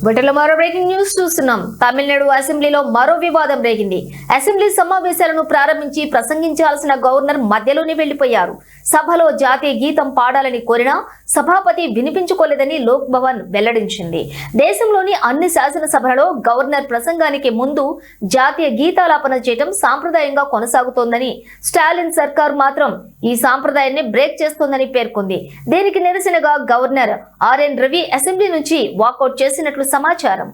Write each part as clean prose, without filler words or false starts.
వీటిలో మరో breaking news చూస్తున్నాం. తమిళనాడు అసెంబ్లీలో మరో వివాదం రేగింది. అసెంబ్లీ సమావేశాలను ప్రారంభించి ప్రసంగించాల్సిన గవర్నర్ మధ్యలోనే వెళ్లిపోయారు. సభలో జాతీయ గీతం పాడాలని కోరినా సభాపతి వినిపించుకోలేదని లోక్ భవన్ వెల్లడించింది. దేశంలోని అన్ని శాసనసభలలో గవర్నర్ ప్రసంగానికి ముందు జాతీయ గీతాలాపన చేయడం సాంప్రదాయంగా కొనసాగుతోందని, స్టాలిన్ సర్కార్ మాత్రం ఈ సాంప్రదాయాన్ని బ్రేక్ చేస్తోందని పేర్కొంది. దీనికి నిరసనగా గవర్నర్ ఆర్ఎన్ రవి అసెంబ్లీ నుంచి వాకౌట్ చేసినట్లు సమాచారం.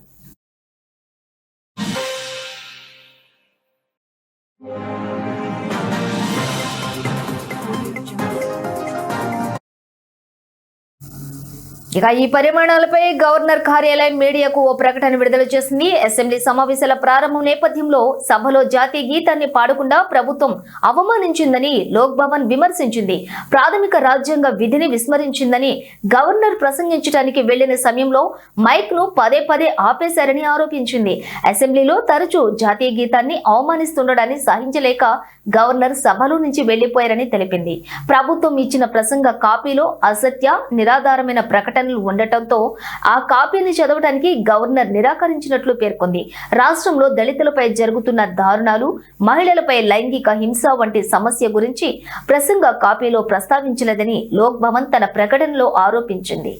ఇక ఈ పరిమాణాలపై గవర్నర్ కార్యాలయం మీడియాకు ఓ ప్రకటన విడుదల చేసింది. అసెంబ్లీ సమావేశాల ప్రారంభం నేపథ్యంలో సభలో జాతీయ గీతాన్ని పాడకుండా ప్రభుత్వం అవమానించిందని లోక్ భవన్ విమర్శించింది. ప్రాథమిక రాజ్యాంగ విధిని విస్మరించిందని, గవర్నర్ ప్రసంగించడానికి వెళ్లిన సమయంలో మైక్ ను పదే పదే ఆపేశారని ఆరోపించింది. అసెంబ్లీలో తరచూ జాతీయ గీతాన్ని అవమానిస్తుండడాన్ని సహించలేక గవర్నర్ సభలో నుంచి వెళ్లిపోయారని తెలిపింది. ప్రభుత్వం ఇచ్చిన ప్రసంగ కాపీలో అసత్య, నిరాధారమైన ప్రకటనలు ఉండటంతో ఆ కాపీని చదవడానికి గవర్నర్ నిరాకరించినట్లు పేర్కొంది. రాష్ట్రంలో దళితులపై జరుగుతున్న దారుణాలు, మహిళలపై లైంగిక హింస వంటి సమస్య గురించి ప్రసంగ కాపీలో ప్రస్తావించలేదని లోక్ భవన్ తన ప్రకటనలో ఆరోపించింది.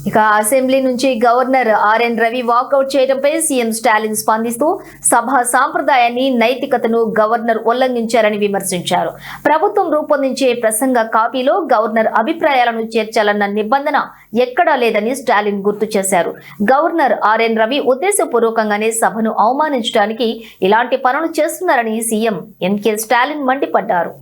ఇక అసెంబ్లీ నుంచి గవర్నర్ ఆర్ఎన్ రవి వాకౌట్ చేయడంపై సీఎం స్టాలిన్ స్పందిస్తూ సభా సాంప్రదాయాన్ని, నైతికతను గవర్నర్ ఉల్లంఘించారని విమర్శించారు. ప్రభుత్వం రూపొందించే ప్రసంగ కాపీలో గవర్నర్ అభిప్రాయాలను చేర్చాలన్న నిబంధన ఎక్కడా లేదని స్టాలిన్ గుర్తు చేశారు. గవర్నర్ ఆర్ఎన్ రవి ఉద్దేశపూర్వకంగానే సభను అవమానించడానికి ఇలాంటి పనులు చేస్తున్నారని సీఎం ఎంకే స్టాలిన్ మండిపడ్డారు.